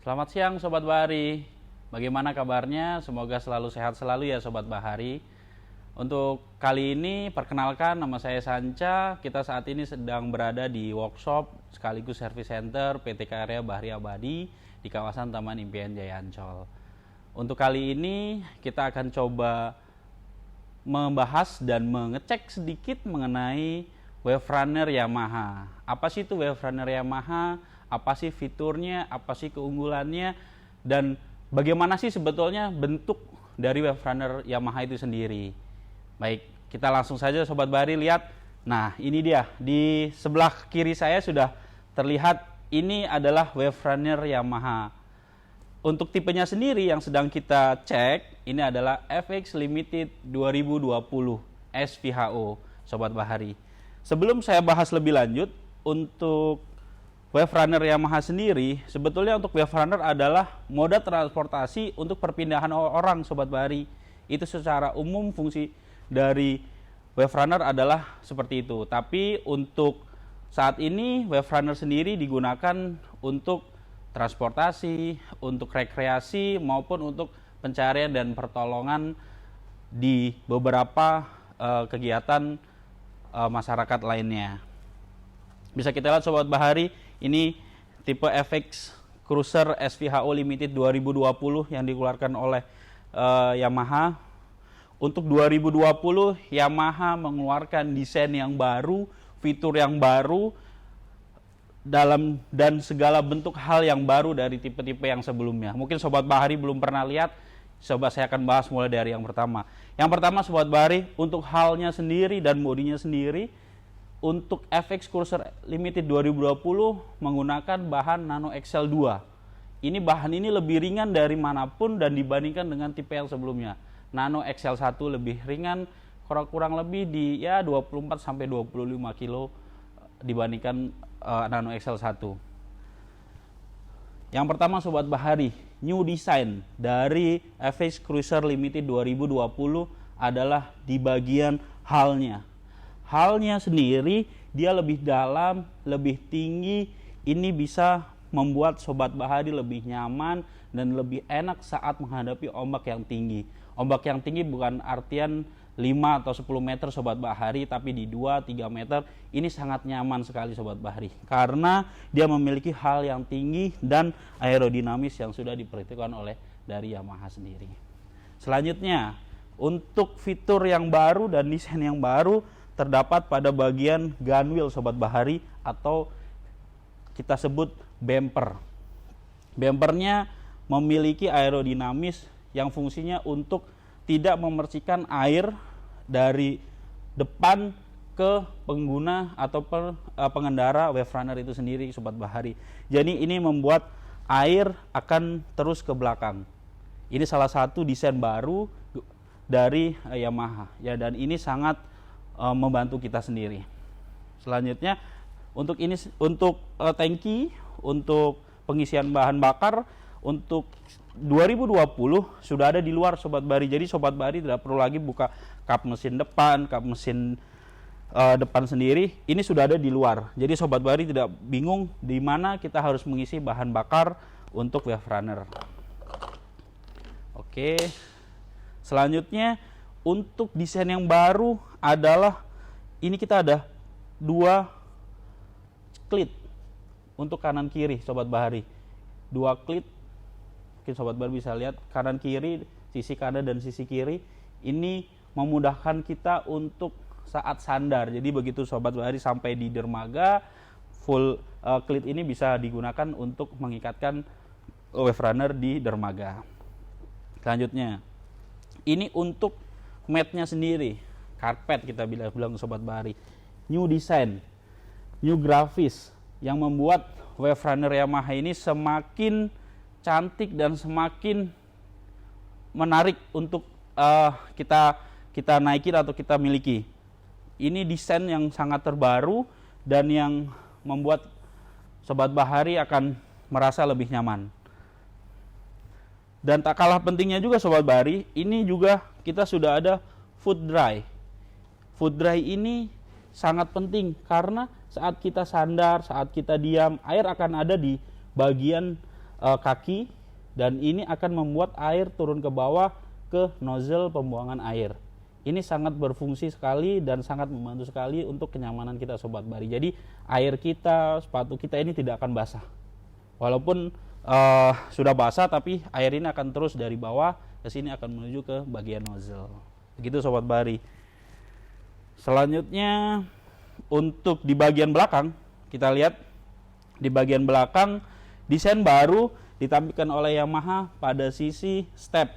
Selamat siang Sobat Bahari. Bagaimana kabarnya? Semoga selalu sehat selalu ya Sobat Bahari. Untuk kali ini perkenalkan, nama saya Sanca. Kita saat ini sedang berada di workshop sekaligus service center PT Karya Bahari Abadi di kawasan Taman Impian Jaya Ancol. Untuk kali ini kita akan coba membahas dan mengecek sedikit mengenai wave runner Yamaha. Apa sih itu wave runner Yamaha? Apa sih fiturnya? Apa sih keunggulannya? Dan bagaimana sih sebetulnya bentuk dari wave runner Yamaha itu sendiri? Baik, kita langsung saja Sobat Bahari lihat. Nah, ini dia. Di sebelah kiri saya sudah terlihat ini adalah wave runner Yamaha. Untuk tipenya sendiri yang sedang kita cek, ini adalah FX Limited 2020 SVHO, Sobat Bahari. Sebelum saya bahas lebih lanjut, untuk wave runner Yamaha sendiri, sebetulnya untuk wave runner adalah moda transportasi untuk perpindahan orang, Sobat Bahari. Itu secara umum fungsi dari wave runner adalah seperti itu. Tapi untuk saat ini wave runner sendiri digunakan untuk transportasi, untuk rekreasi maupun untuk pencarian dan pertolongan di beberapa kegiatan masyarakat lainnya. Bisa kita lihat Sobat Bahari, ini tipe FX Cruiser SVHO Limited 2020 yang dikeluarkan oleh Yamaha. Untuk 2020 Yamaha mengeluarkan desain yang baru, fitur yang baru, dan segala bentuk hal yang baru dari tipe-tipe yang sebelumnya. Mungkin Sobat Bahari belum pernah lihat, coba saya akan bahas mulai dari yang pertama. Yang pertama Sobat Bahari, untuk halnya sendiri dan bodinya sendiri, untuk FX Cruiser Limited 2020 menggunakan bahan Nano XL2. Ini bahan ini lebih ringan dari manapun dan dibandingkan dengan tipe yang sebelumnya. Nano XL1 lebih ringan, kurang lebih di 24 sampai 25 kilo dibandingkan Nano XL1. Yang pertama Sobat Bahari, new design dari FX Cruiser Limited 2020 adalah di bagian halnya. Halnya sendiri dia lebih dalam, lebih tinggi. Ini bisa membuat Sobat Bahari lebih nyaman dan lebih enak saat menghadapi ombak yang tinggi. Ombak yang tinggi bukan artian 5 atau 10 meter Sobat Bahari, tapi di 2-3 meter. Ini sangat nyaman sekali Sobat Bahari, karena dia memiliki hal yang tinggi dan aerodinamis yang sudah diperhitungkan oleh dari Yamaha sendiri. Selanjutnya, untuk fitur yang baru dan desain yang baru terdapat pada bagian gunwheel Sobat Bahari, atau kita sebut bumper. Bumpernya memiliki aerodinamis yang fungsinya untuk tidak memercikan air dari depan ke pengguna atau pengendara wave runner itu sendiri Sobat Bahari. Jadi ini membuat air akan terus ke belakang. Ini salah satu desain baru dari Yamaha ya, dan ini sangat membantu kita sendiri. Selanjutnya untuk tangki, untuk pengisian bahan bakar untuk 2020 sudah ada di luar Sobat Bahari. Jadi Sobat Bahari tidak perlu lagi buka kap mesin depan, kap mesin depan sendiri. Ini sudah ada di luar. Jadi Sobat Bahari tidak bingung di mana kita harus mengisi bahan bakar untuk wave runner. Oke. Selanjutnya untuk desain yang baru adalah ini, kita ada 2 klit untuk kanan kiri Sobat Bahari. 2 klit. Mungkin Sobat Bahari bisa lihat kanan kiri, sisi kanan dan sisi kiri. Ini memudahkan kita untuk saat sandar. Jadi begitu Sobat Bahari sampai di dermaga, full klit ini bisa digunakan untuk mengikatkan wave runner di dermaga. Selanjutnya, ini untuk mat-nya sendiri, karpet kita bilang Sobat Bahari. New design, new grafis yang membuat wave runner Yamaha ini semakin cantik dan semakin menarik untuk kita naikin atau kita miliki. Ini desain yang sangat terbaru dan yang membuat Sobat Bahari akan merasa lebih nyaman. Dan tak kalah pentingnya juga Sobat Bahari, ini juga kita sudah ada foot dry. Foot dry ini sangat penting karena saat kita sandar, saat kita diam, air akan ada di bagian kaki, dan ini akan membuat air turun ke bawah ke nozzle pembuangan air. Ini sangat berfungsi sekali dan sangat membantu sekali untuk kenyamanan kita Sobat Bahari. Jadi air kita, sepatu kita ini tidak akan basah. Walaupun sudah basah, tapi air ini akan terus dari bawah ke sini akan menuju ke bagian nozzle. Begitu Sobat Bahari. Selanjutnya untuk di bagian belakang, kita lihat di bagian belakang desain baru ditampilkan oleh Yamaha pada sisi step,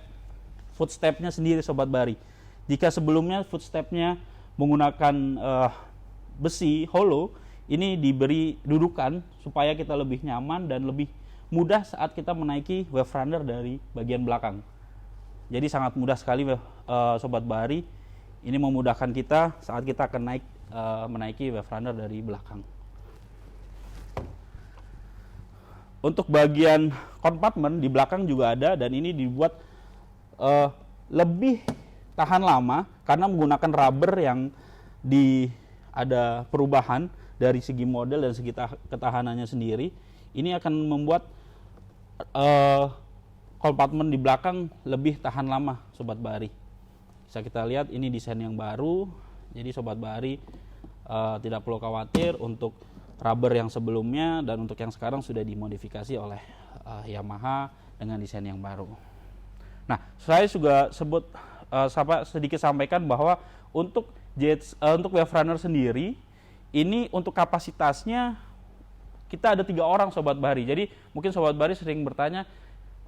footstepnya sendiri Sobat Bahari. Jika sebelumnya footstepnya menggunakan besi hollow, ini diberi dudukan supaya kita lebih nyaman dan lebih mudah saat kita menaiki wave runner dari bagian belakang. Jadi sangat mudah sekali Sobat Bahari. Ini memudahkan kita saat kita akan menaiki wave runner dari belakang. Untuk bagian kompartemen di belakang juga ada, dan ini dibuat lebih tahan lama karena menggunakan rubber yang ada perubahan dari segi model dan segi ketahanannya sendiri. Ini akan membuat kompartemen di belakang lebih tahan lama Sobat Bahari. Bisa kita lihat ini desain yang baru, jadi Sobat Bahari tidak perlu khawatir untuk rubber yang sebelumnya dan untuk yang sekarang sudah dimodifikasi oleh Yamaha dengan desain yang baru. Nah, saya juga sedikit sampaikan bahwa untuk wave runner sendiri, ini untuk kapasitasnya kita ada 3 orang Sobat Bahari. Jadi mungkin Sobat Bahari sering bertanya,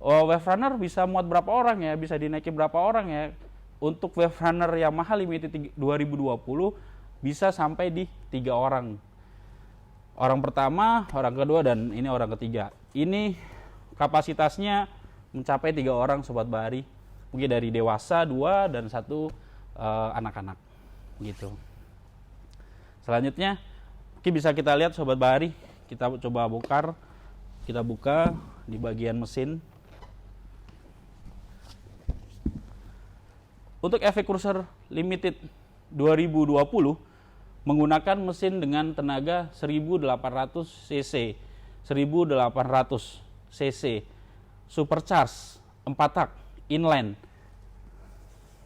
wave runner bisa muat berapa orang ya, bisa dinaiki berapa orang ya. Untuk wave runner Yamaha Limited 2020 bisa sampai di 3 orang. Orang pertama, orang kedua, dan ini orang ketiga. Ini kapasitasnya mencapai 3 orang Sobat Bahari. Mungkin dari dewasa 2 dan 1 anak-anak gitu. Selanjutnya mungkin bisa kita lihat Sobat Bahari, kita coba kita buka di bagian mesin. Untuk Efek Cruiser Limited 2020 menggunakan mesin dengan tenaga 1800 cc, 1800 cc, supercharge, 4 tak, inline.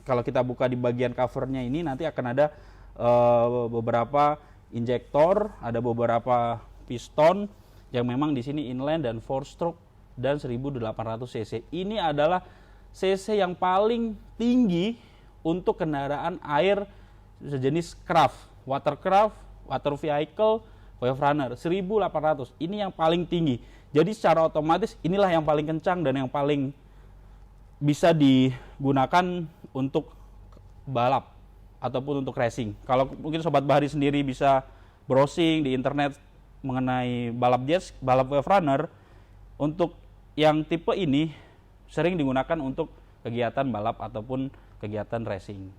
Kalau kita buka di bagian covernya ini nanti akan ada beberapa injektor, ada beberapa piston yang memang di sini inline dan 4-stroke dan 1800 cc. Ini adalah cc yang paling tinggi untuk kendaraan air sejenis craft, watercraft, water vehicle, wave runner 1800. Ini yang paling tinggi. Jadi secara otomatis inilah yang paling kencang dan yang paling bisa digunakan untuk balap ataupun untuk racing. Kalau mungkin Sobat Bahari sendiri bisa browsing di internet mengenai balap jet, balap wave runner, untuk yang tipe ini sering digunakan untuk kegiatan balap ataupun kegiatan racing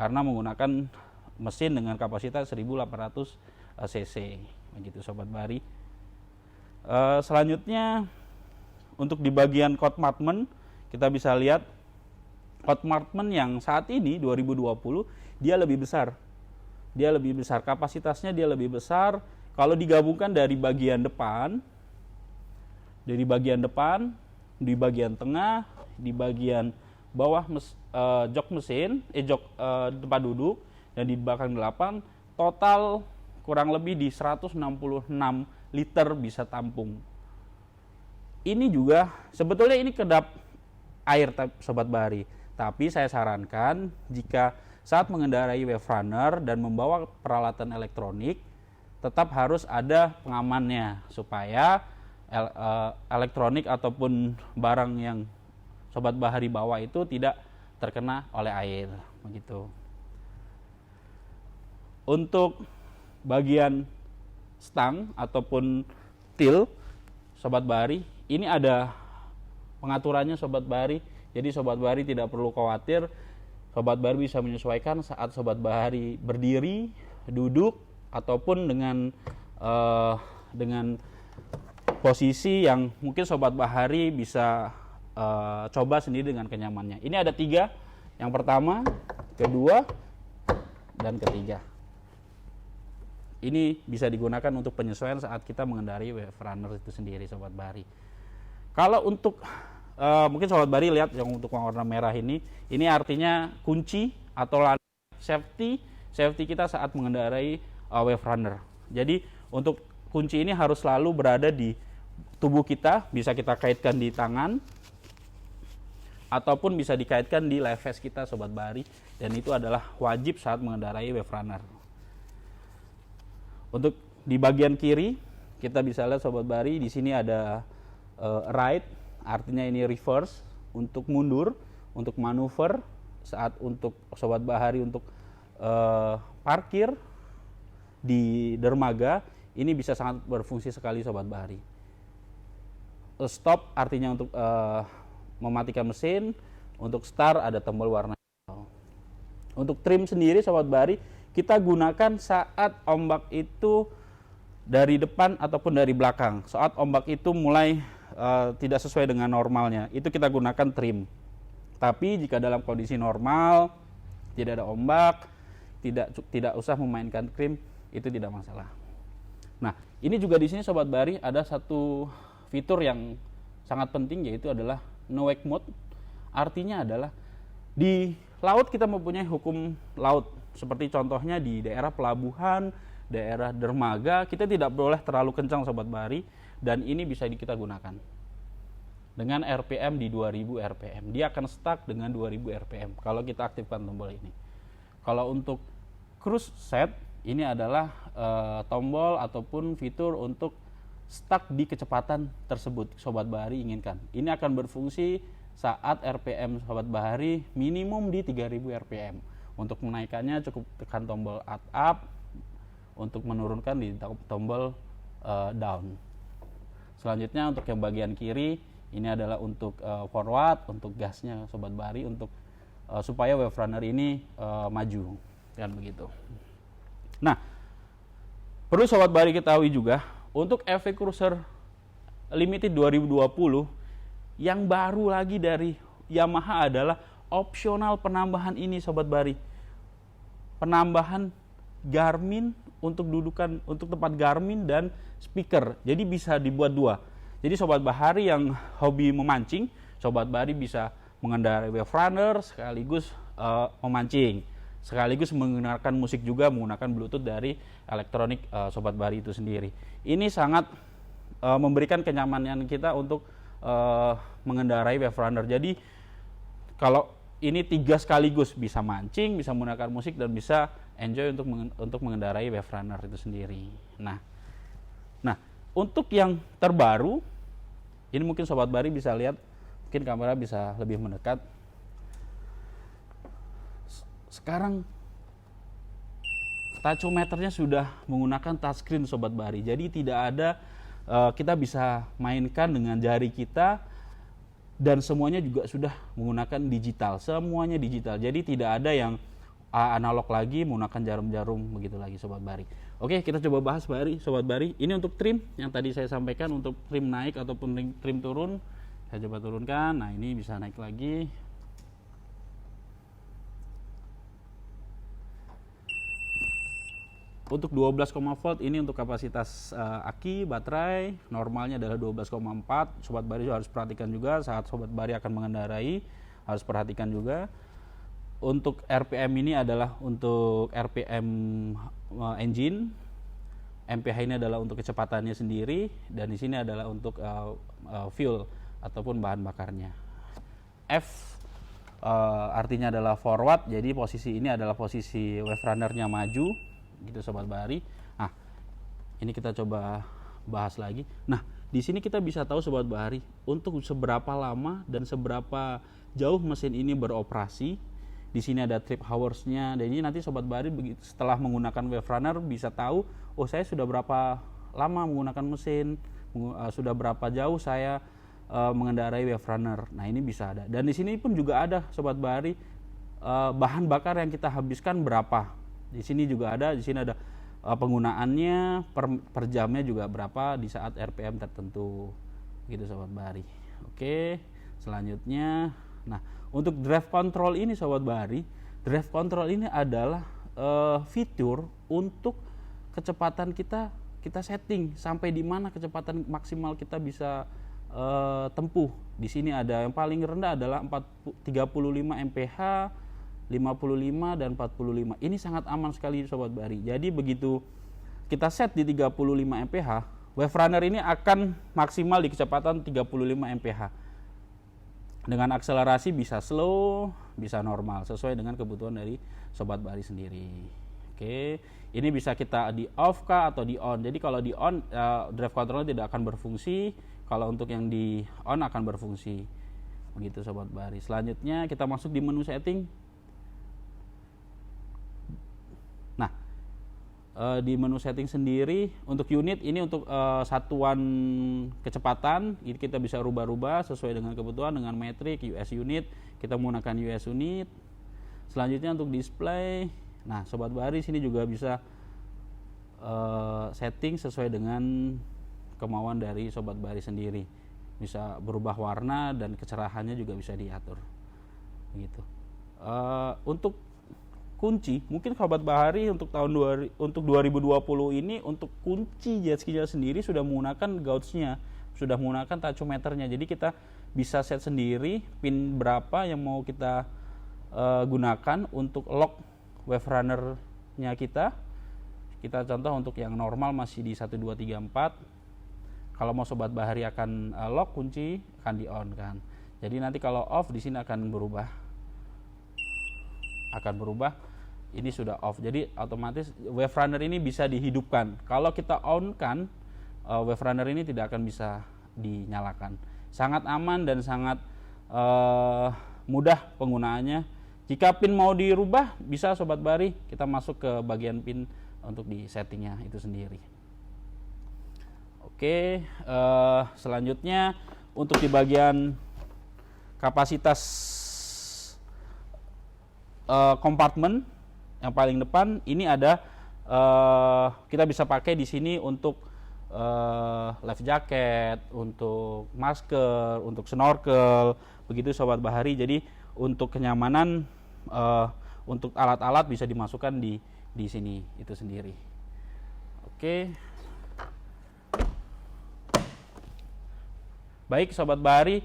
karena menggunakan mesin dengan kapasitas 1800 cc begitu Sobat Bahari. Selanjutnya untuk di bagian compartment kita bisa lihat compartment yang saat ini 2020 dia lebih besar. Kapasitasnya dia lebih besar kalau digabungkan dari bagian depan, di bagian tengah, di bagian bawah jok mesin, jok tempat duduk, dan di belakang 8, total kurang lebih di 166 liter bisa tampung. Ini juga sebetulnya ini kedap air Sobat Bahari, tapi saya sarankan jika saat mengendarai wave runner dan membawa peralatan elektronik, tetap harus ada pengamannya supaya elektronik ataupun barang yang Sobat Bahari bawa itu tidak terkena oleh air begitu. Untuk bagian stang ataupun til Sobat Bahari, ini ada pengaturannya Sobat Bahari. Jadi Sobat Bahari tidak perlu khawatir. Sobat Bahari bisa menyesuaikan saat Sobat Bahari berdiri, duduk, ataupun dengan posisi yang mungkin Sobat Bahari bisa coba sendiri dengan kenyamannya. Ini ada 3, yang pertama, kedua, dan ketiga. Ini bisa digunakan untuk penyesuaian saat kita mengendarai wave runner itu sendiri Sobat Bahari. Kalau untuk mungkin Sobat Bari lihat yang untuk warna merah ini artinya kunci atau safety kita saat mengendarai Wave Runner. Jadi untuk kunci ini harus selalu berada di tubuh kita, bisa kita kaitkan di tangan ataupun bisa dikaitkan di life vest kita Sobat Bari, dan itu adalah wajib saat mengendarai Wave Runner. Untuk di bagian kiri kita bisa lihat Sobat Bari, di sini ada right, artinya ini reverse untuk mundur, untuk manuver saat untuk Sobat Bahari untuk parkir di dermaga, ini bisa sangat berfungsi sekali Sobat Bahari. Stop artinya untuk mematikan mesin, untuk start ada tombol warna hijau. Untuk trim sendiri Sobat Bahari kita gunakan saat ombak itu dari depan ataupun dari belakang. Saat ombak itu mulai tidak sesuai dengan normalnya, itu kita gunakan trim. Tapi jika dalam kondisi normal, tidak ada ombak, tidak usah memainkan trim, itu tidak masalah. Nah, ini juga di sini Sobat Bahari ada satu fitur yang sangat penting, yaitu adalah no wake mode. Artinya adalah di laut kita mempunyai hukum laut, seperti contohnya di daerah pelabuhan, daerah dermaga, kita tidak boleh terlalu kencang Sobat Bahari, dan ini bisa kita gunakan dengan RPM di 2000 RPM. Dia akan stuck dengan 2000 RPM kalau kita aktifkan tombol ini. Kalau untuk cruise set, ini adalah tombol ataupun fitur untuk stuck di kecepatan tersebut Sobat Bahari inginkan. Ini akan berfungsi saat RPM Sobat Bahari minimum di 3000 RPM. Untuk menaikkannya cukup tekan tombol up, untuk menurunkan di tombol down. Selanjutnya untuk yang bagian kiri, ini adalah untuk forward, untuk gasnya Sobat Bahari, untuk supaya Wave Runner ini maju, kan begitu. Nah, perlu Sobat Bahari ketahui juga, untuk FV Cruiser Limited 2020 yang baru lagi dari Yamaha adalah opsional penambahan ini Sobat Bahari. Penambahan Garmin untuk dudukan, untuk tempat Garmin dan speaker. Jadi bisa dibuat dua. Jadi Sobat Bahari yang hobi memancing, Sobat Bahari bisa mengendarai Wave Runner sekaligus memancing, sekaligus menggunakan musik juga menggunakan Bluetooth dari elektronik Sobat Bahari itu sendiri. Ini sangat memberikan kenyamanan kita untuk mengendarai Wave Runner. Jadi kalau ini 3 sekaligus, bisa mancing, bisa menggunakan musik, dan bisa enjoy untuk mengendarai Wave Runner itu sendiri. Nah, untuk yang terbaru, ini mungkin Sobat Bahari bisa lihat, mungkin kamera bisa lebih mendekat. Sekarang tachometernya sudah menggunakan touchscreen Sobat Bahari, jadi tidak ada kita bisa mainkan dengan jari kita, dan semuanya juga sudah menggunakan digital, semuanya digital. Jadi tidak ada yang analog lagi menggunakan jarum-jarum begitu lagi Sobat Bahari. Oke, kita coba bahas Sobat Bahari. Ini untuk trim yang tadi saya sampaikan, untuk trim naik ataupun trim turun. Saya coba turunkan. Nah, ini bisa naik lagi. Untuk 12, volt ini untuk kapasitas aki, baterai, normalnya adalah 12,4. Sobat Bahari harus perhatikan juga saat Sobat Bahari akan mengendarai, harus perhatikan juga. Untuk RPM ini adalah untuk RPM engine, MPH ini adalah untuk kecepatannya sendiri, dan di sini adalah untuk fuel ataupun bahan bakarnya. F artinya adalah forward, jadi posisi ini adalah posisi Wave Runner-nya maju, gitu Sobat Bahari. Nah, ini kita coba bahas lagi. Nah, di sini kita bisa tahu Sobat Bahari untuk seberapa lama dan seberapa jauh mesin ini beroperasi. Di sini ada trip hours-nya. Dan ini nanti Sobat Bahari setelah menggunakan Wave Runner bisa tahu, oh saya sudah berapa lama menggunakan mesin, sudah berapa jauh saya mengendarai Wave Runner. Nah, ini bisa ada. Dan di sini pun juga ada Sobat Bahari bahan bakar yang kita habiskan berapa. Di sini juga ada, di sini ada penggunaannya per jamnya juga berapa di saat RPM tertentu, gitu Sobat Bahari. Oke, selanjutnya, nah untuk drive control ini Sobat Bahari, drive control ini adalah fitur untuk kecepatan kita setting sampai di mana kecepatan maksimal kita bisa tempuh. Di sini ada yang paling rendah adalah 35 mph, 55 dan 45. Ini sangat aman sekali Sobat Bahari. Jadi begitu kita set di 35 mph, Wave Runner ini akan maksimal di kecepatan 35 mph. Dengan akselerasi bisa slow, bisa normal sesuai dengan kebutuhan dari Sobat Bahari sendiri. Oke, ini bisa kita di off kah atau di on. Jadi kalau di on, drive controller tidak akan berfungsi. Kalau untuk yang di on akan berfungsi. Begitu Sobat Bahari. Selanjutnya kita masuk di menu setting. Nah, di menu setting sendiri untuk unit ini untuk satuan kecepatan ini kita bisa rubah-rubah sesuai dengan kebutuhan dengan metrik US unit. Kita menggunakan US unit. Selanjutnya untuk display. Nah, Sobat Bahari sini juga bisa setting sesuai dengan kemauan dari Sobat Bahari sendiri. Bisa berubah warna dan kecerahannya juga bisa diatur. Begitu. Untuk kunci, mungkin Sobat Bahari untuk untuk 2020 ini untuk kunci jet ski sendiri sudah menggunakan gauge-nya, sudah menggunakan tachometernya. Jadi kita bisa set sendiri pin berapa yang mau kita gunakan untuk lock Wave Runner-nya kita. Kita contoh untuk yang normal masih di 1 2 3 4. Kalau mau Sobat Bahari akan lock kunci akan di on kan. Jadi nanti kalau off di sini akan berubah. Ini sudah off. Jadi otomatis Wave Runner ini bisa dihidupkan. Kalau kita on kan Wave Runner ini tidak akan bisa dinyalakan. Sangat aman dan sangat mudah penggunaannya. Jika pin mau dirubah bisa Sobat Bahari, kita masuk ke bagian pin untuk di settingnya itu sendiri. Oke, selanjutnya untuk di bagian kapasitas kompartemen yang paling depan ini ada kita bisa pakai di sini untuk life jacket, untuk masker, untuk snorkel, begitu Sobat Bahari. Jadi untuk kenyamanan untuk alat-alat bisa dimasukkan di sini itu sendiri. Oke. Baik Sobat Bahari,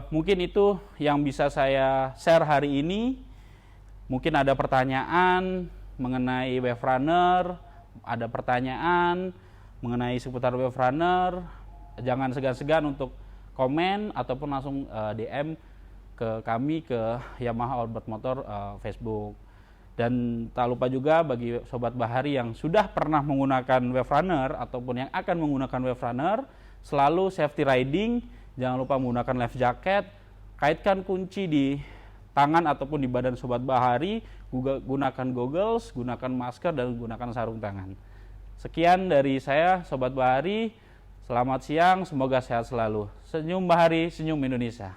mungkin itu yang bisa saya share hari ini. Mungkin ada pertanyaan mengenai Wave Runner, ada pertanyaan mengenai seputar Wave Runner, jangan segan-segan untuk komen ataupun langsung DM ke kami ke Yamaha Outboard Motor Facebook. Dan tak lupa juga bagi Sobat Bahari yang sudah pernah menggunakan Wave Runner ataupun yang akan menggunakan Wave Runner, selalu safety riding, jangan lupa menggunakan life jacket, kaitkan kunci di tangan ataupun di badan Sobat Bahari, gunakan goggles, gunakan masker, dan gunakan sarung tangan. Sekian dari saya Sobat Bahari, selamat siang, semoga sehat selalu. Senyum Bahari, senyum Indonesia.